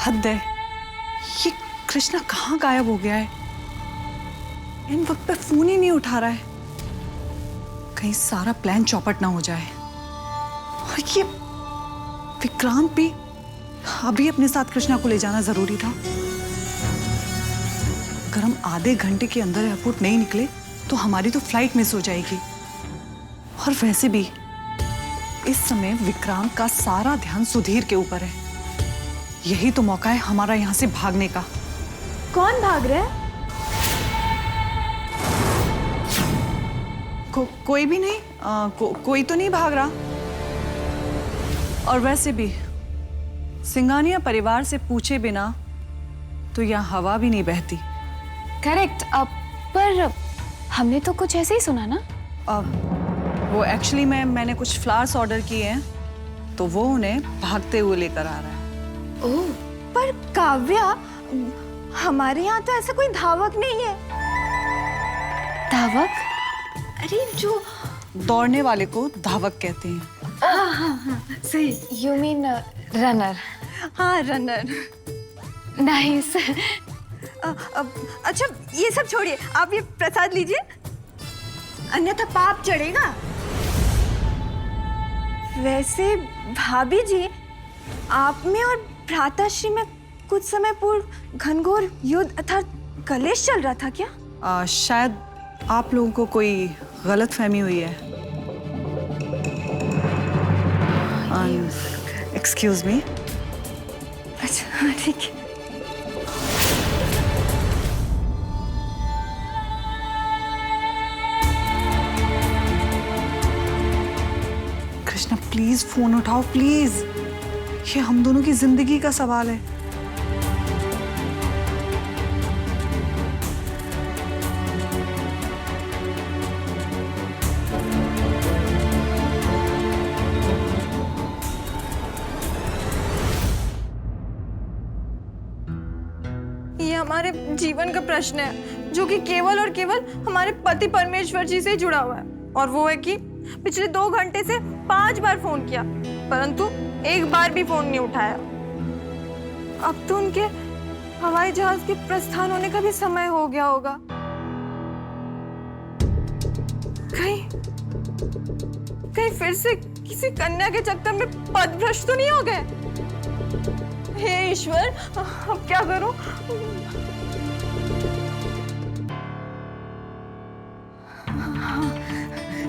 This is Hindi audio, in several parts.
हद है, ये कृष्णा कहाँ गायब हो गया है? इन वक्त पे फोन ही नहीं उठा रहा है। कहीं सारा प्लान चौपट ना हो जाए। और ये विक्रांत भी अभी अपने साथ कृष्णा को ले जाना जरूरी था। अगर हम आधे घंटे के अंदर एयरपोर्ट नहीं निकले तो हमारी तो फ्लाइट मिस हो जाएगी। और वैसे भी इस समय विक्रांत का सारा ध्यान सुधीर के ऊपर है। यही तो मौका है हमारा यहाँ से भागने का। कौन भाग रहा है? कोई भी नहीं। कोई तो नहीं भाग रहा। और वैसे भी सिंघानिया परिवार से पूछे बिना तो यहाँ हवा भी नहीं बहती। करेक्ट। पर हमने तो कुछ ऐसे ही सुना ना। वो एक्चुअली मैंने कुछ फ्लावर्स ऑर्डर किए हैं तो वो उन्हें भागते हुए लेकर आ रहा है। ओह, पर काव्या, हमारे यहाँ तो ऐसा कोई धावक नहीं है। धावक? अरे जो दौड़ने वाले को धावक कहते हैं। हाँ, सही। You mean runner? हाँ, रनर। नाइस। अच्छा, ये सब छोड़िए, आप ये प्रसाद लीजिए, अन्यथा पाप चढ़ेगा। वैसे भाभी जी, आप में और भ्राताश्री में कुछ समय पूर्व घनघोर युद्ध अर्थात कलेश चल रहा था क्या? शायद आप लोगों को कोई गलतफहमी हुई है। Excuse me. अच्छा, ठीक है। कृष्णा प्लीज फोन उठाओ प्लीज। ये हम दोनों की जिंदगी का सवाल है। ये हमारे जीवन का प्रश्न है जो कि केवल और केवल हमारे पति परमेश्वर जी से ही जुड़ा हुआ है। और वो है कि पिछले 2 घंटे से 5 बार फोन किया परंतु एक बार भी फोन नहीं उठाया। अब तो उनके हवाई जहाज के प्रस्थान होने का भी समय हो गया होगा। कहीं फिर से किसी कन्या के चक्कर में पदभ्रष्ट तो नहीं हो गए? हे ईश्वर, अब क्या करूं?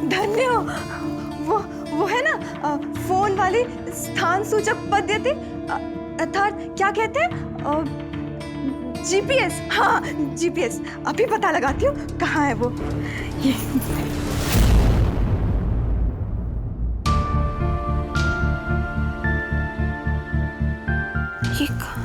धन्य हो। वो है ना फोन वाली स्थान सूचक पद्धति, अर्थात क्या कहते हैं, जीपीएस। हाँ, जीपीएस। अभी पता लगाती हूँ कहाँ है वो। ये कहाँ?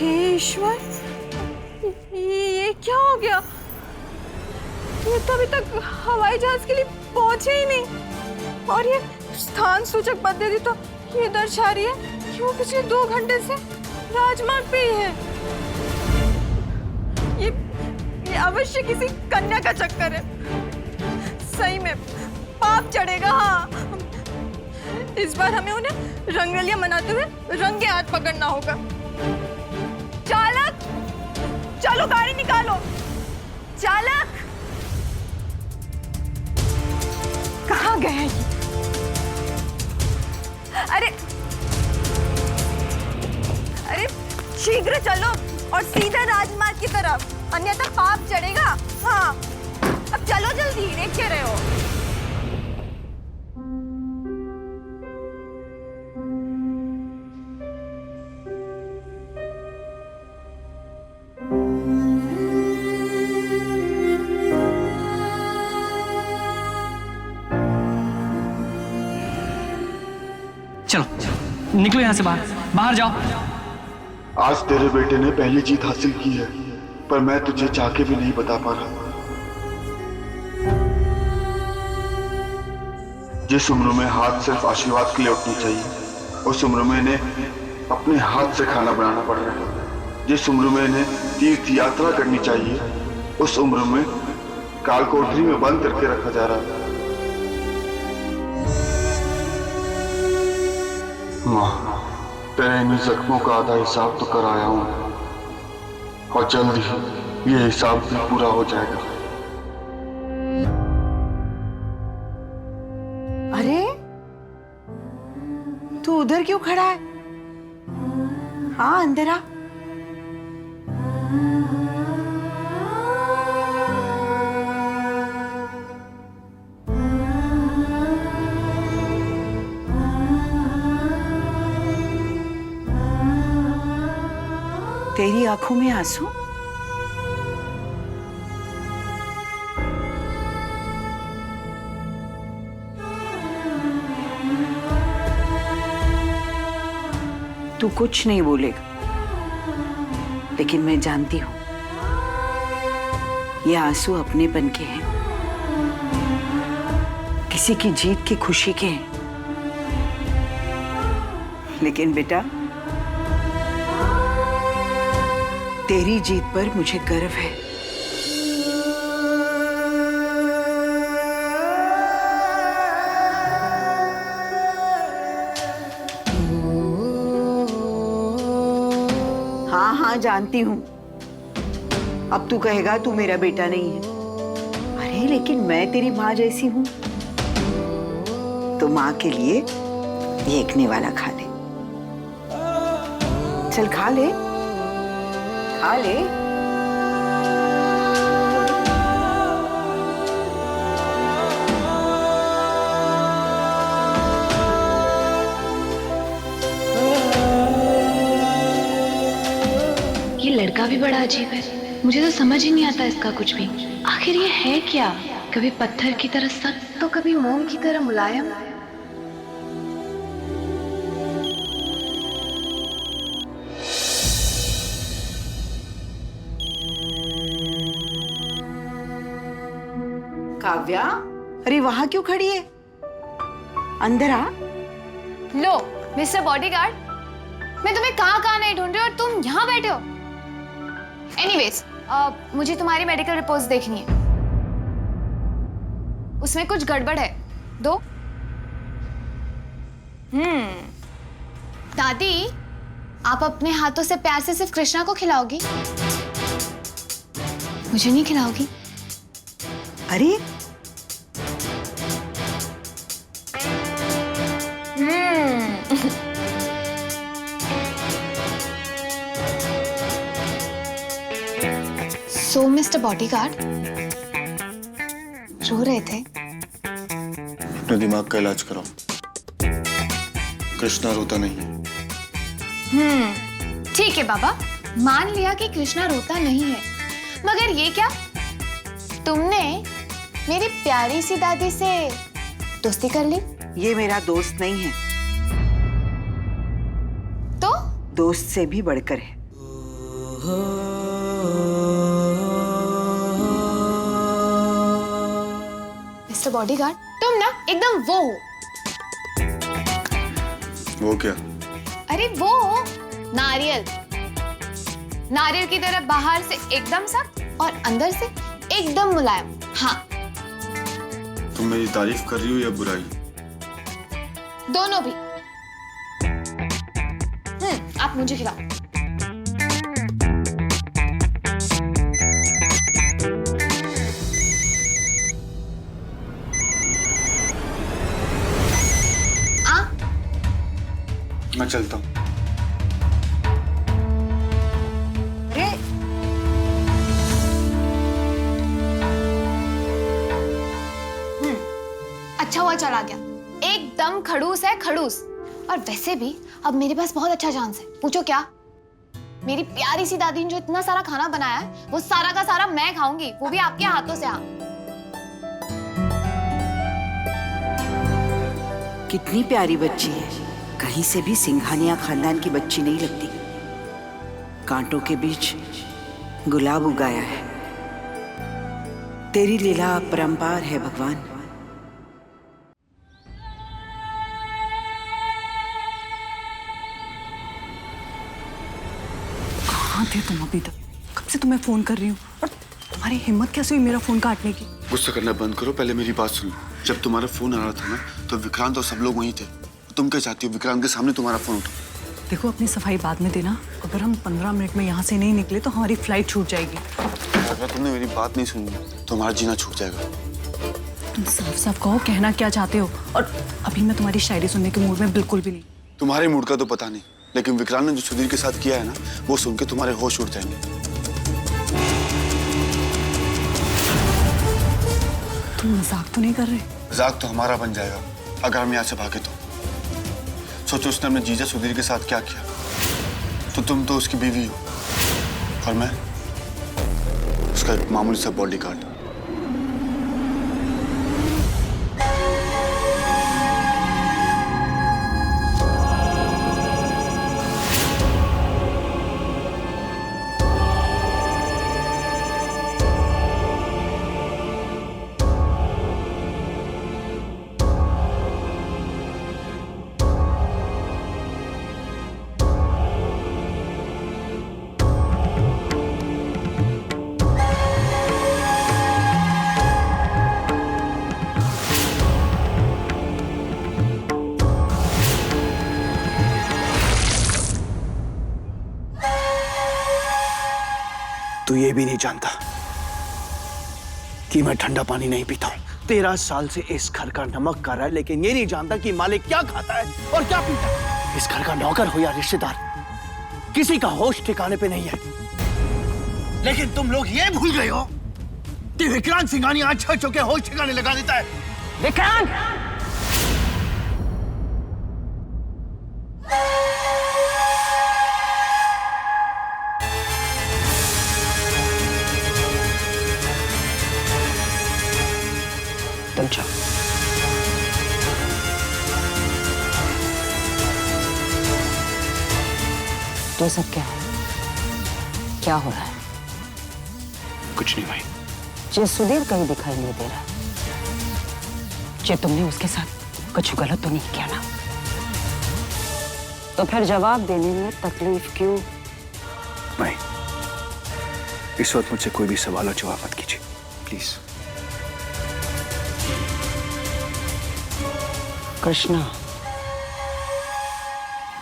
ईश्वर, ये क्या हो गया? ये तो अभी तक हवाई जहाज के लिए पहुंचे ही नहीं। और ये स्थान सूचक पद्धति तो ये दर्शा रही है कि वो पिछले 2 घंटे से राजमार्ग पे ही है। ये अवश्य किसी कन्या का चक्कर है। सही में पाप चढ़ेगा। हाँ, इस बार हमें उन्हें रंगरलियां मनाते हुए रंगे हाथ पकड़ना होगा। चालक, चलो गाड़ी निकालो। चालक, कहाँ गए हैं ये? अरे शीघ्र चलो और सीधा राजमार्ग की तरफ, अन्यथा पाप चढ़ेगा। हाँ, अब चलो जल्दी, देख क्या रहे हो? चलो निकलो यहाँ से बाहर जाओ। आज तेरे बेटे ने पहली जीत हासिल की है, पर मैं तुझे चाह के भी नहीं बता पा रहा। जिस उम्र में हाथ सिर्फ आशीर्वाद के लिए उठनी चाहिए, उस उम्र में इन्हें अपने हाथ से खाना बनाना पड़ रहा है। जिस उम्र में इन्हें तीर्थ यात्रा करनी चाहिए, उस उम्र में काल कोठरी में बंद करके रखा जा रहा है। माँ, तेरे इन जख्मों का आधा हिसाब तो कर आया हूं, और जल्द ही ये हिसाब भी पूरा हो जाएगा। अरे तू उधर क्यों खड़ा है? हाँ, अंदर आ। तेरी आंखों में आंसू? तू कुछ नहीं बोलेगा, लेकिन मैं जानती हूं ये आंसू अपनेपन के हैं, किसी की जीत की खुशी के हैं। लेकिन बेटा, तेरी जीत पर मुझे गर्व है। हाँ हाँ, जानती हूं। अब तू कहेगा तू मेरा बेटा नहीं है। अरे लेकिन मैं तेरी माँ जैसी हूं, तो माँ के लिए ये एकने वाला खा ले। चल खा ले, खा ले। ये लड़का भी बड़ा अजीब है, मुझे तो समझ ही नहीं आता इसका कुछ भी। आखिर ये है क्या? कभी पत्थर की तरह सख्त तो कभी मोम की तरह मुलायम। काव्या, अरे वहां क्यों खड़ी है? अंदर आ। लो मिस्टर बॉडीगार्ड, मैं तुम्हें कहाँ नहीं ढूंढ रही और तुम यहाँ बैठे हो। एनीवेज, मुझे तुम्हारी मेडिकल रिपोर्ट्स देखनी है, उसमें कुछ गड़बड़ है। दो। दादी, आप अपने हाथों से प्यार से सिर्फ कृष्णा को खिलाओगी, मुझे नहीं खिलाओगी? अरे सो मिस्टर बॉडीगार्ड, रो रहे थे? अपने दिमाग का इलाज कराओ, कृष्णा रोता नहीं है। ठीक है बाबा, मान लिया कि कृष्णा रोता नहीं है, मगर ये क्या, तुमने मेरी प्यारी सी दादी से दोस्ती कर ली? ये मेरा दोस्त नहीं है, तो दोस्त से भी बढ़कर है। मिस्टर बॉडीगार्ड, तुम ना एकदम वो हो। वो क्या? अरे वो नारियल, नारियल की तरह बाहर से एकदम सख्त और अंदर से एकदम मुलायम। हाँ, तुम मेरी तारीफ कर रही हो या बुराई? दोनों भी। आप मुझे खिलाओ। मैं चलता हूँ। अच्छा हुआ चला गया, एकदम खड़ूस है, खड़ूस। और वैसे भी अब मेरे पास बहुत अच्छा चांस है। पूछो क्या? मेरी प्यारी सी दादी ने जो इतना सारा खाना बनाया है, वो सारा का सारा मैं खाऊंगी, वो भी आपके हाथों से। हाँ, कितनी प्यारी बच्ची है, कहीं से भी सिंघानिया खानदान की बच्ची नहीं लगती। कांटों के बीच गुलाब उगाया है। तेरी लीला अपरंपार है भगवान। कहाँ थे तुम अभी तक? कब से तुम्हें फोन कर रही हूँ और तुम्हारी हिम्मत कैसे हुई मेरा फोन काटने की? गुस्सा करना बंद करो, पहले मेरी बात सुनो। जब तुम्हारा फोन आ रहा था ना तो विक्रांत और सब लोग वहीं थे। तुम क्या चाहती हो विक्रांत के सामने तुम्हारा फोन उठा? देखो अपनी सफाई बाद में देना। अगर हम 15 मिनट में यहाँ से नहीं निकले तो हमारी फ्लाइट छूट जाएगी। अगर तुमने मेरी बात नहीं सुनी तो हमारा जीना छूट जाएगा। तुम साफ साफ कहो कहना क्या चाहते हो। और अभी मैं तुम्हारी शायरी सुनने के मूड में बिल्कुल भी नहीं। तुम्हारे मूड का तो पता नहीं, लेकिन विक्रांत ने जो सुधीर के साथ किया है ना, वो सुन के तुम्हारे होश उड़ जाएंगे। तुम मजाक तो नहीं कर रहे? मजाक तो हमारा बन जाएगा अगर हम यहाँ से भागे तो। सोचो उसने अपने जीजा सुधीर के साथ क्या किया। तो तुम तो उसकी बीवी हो और मैं उसका एक मामूली सा बॉडीगार्ड। तू ये भी नहीं जानता कि मैं ठंडा पानी नहीं पीता हूं। 13 साल से इस घर का नमक कर रहा है, लेकिन ये नहीं जानता कि मालिक क्या खाता है और क्या पीता है। इस घर का नौकर हो या रिश्तेदार, किसी का होश ठिकाने पे नहीं है। लेकिन तुम लोग ये भूल गए हो कि विक्रांत सिंघानिया आज छह के होश ठिकाने लगा देता है। विक्रांत! तुम जाओ। तो सब क्या है? क्या हो रहा है? कुछ नहीं भाई। जे सुधीर कहीं दिखाई नहीं दे रहा। जे तुमने उसके साथ कुछ गलत तो नहीं किया ना? तो फिर जवाब देने में तकलीफ क्यों? नहीं, इस वक्त मुझसे कोई भी सवाल और जवाब मत कीजिए प्लीज। कृष्णा,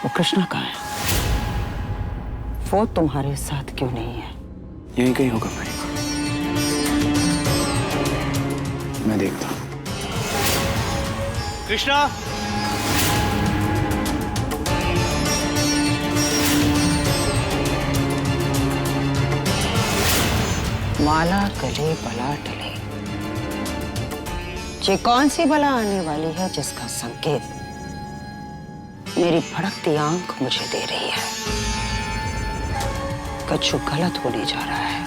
वो कृष्णा कहाँ है? वो तुम्हारे साथ क्यों नहीं है? यहीं कहीं होगा भाई, मैं देखता हूं। कृष्णा! माला गले बला टले। ये कौन सी बला आने वाली है जिसका संकेत मेरी भड़कती आंख मुझे दे रही है? कुछ गलत होने जा रहा है,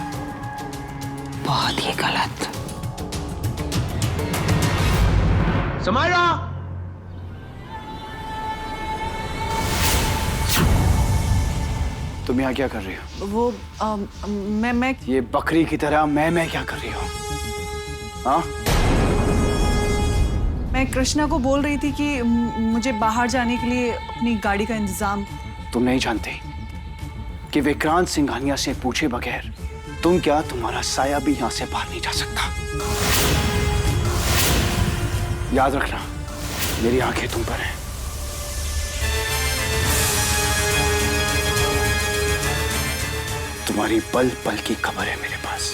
बहुत ही गलत। समायरा! तुम यहाँ क्या कर रही हो? वो मैं ये बकरी की तरह मैं क्या कर रही हो? हाँ? मैं कृष्णा को बोल रही थी कि मुझे बाहर जाने के लिए अपनी गाड़ी का इंतजाम। तुम नहीं जानते कि विक्रांत सिंघानिया से पूछे बगैर तुम क्या तुम्हारा साया भी यहां से बाहर नहीं जा सकता। याद रखना, मेरी आंखें तुम पर हैं। तुम्हारी पल पल की खबर है मेरे पास।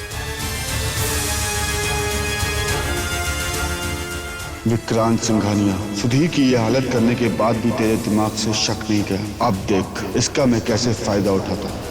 विक्रांत सिंघानिया, सुधीर की ये हालत करने के बाद भी तेरे दिमाग से शक नहीं गया। अब देख इसका मैं कैसे फायदा उठाता हूँ।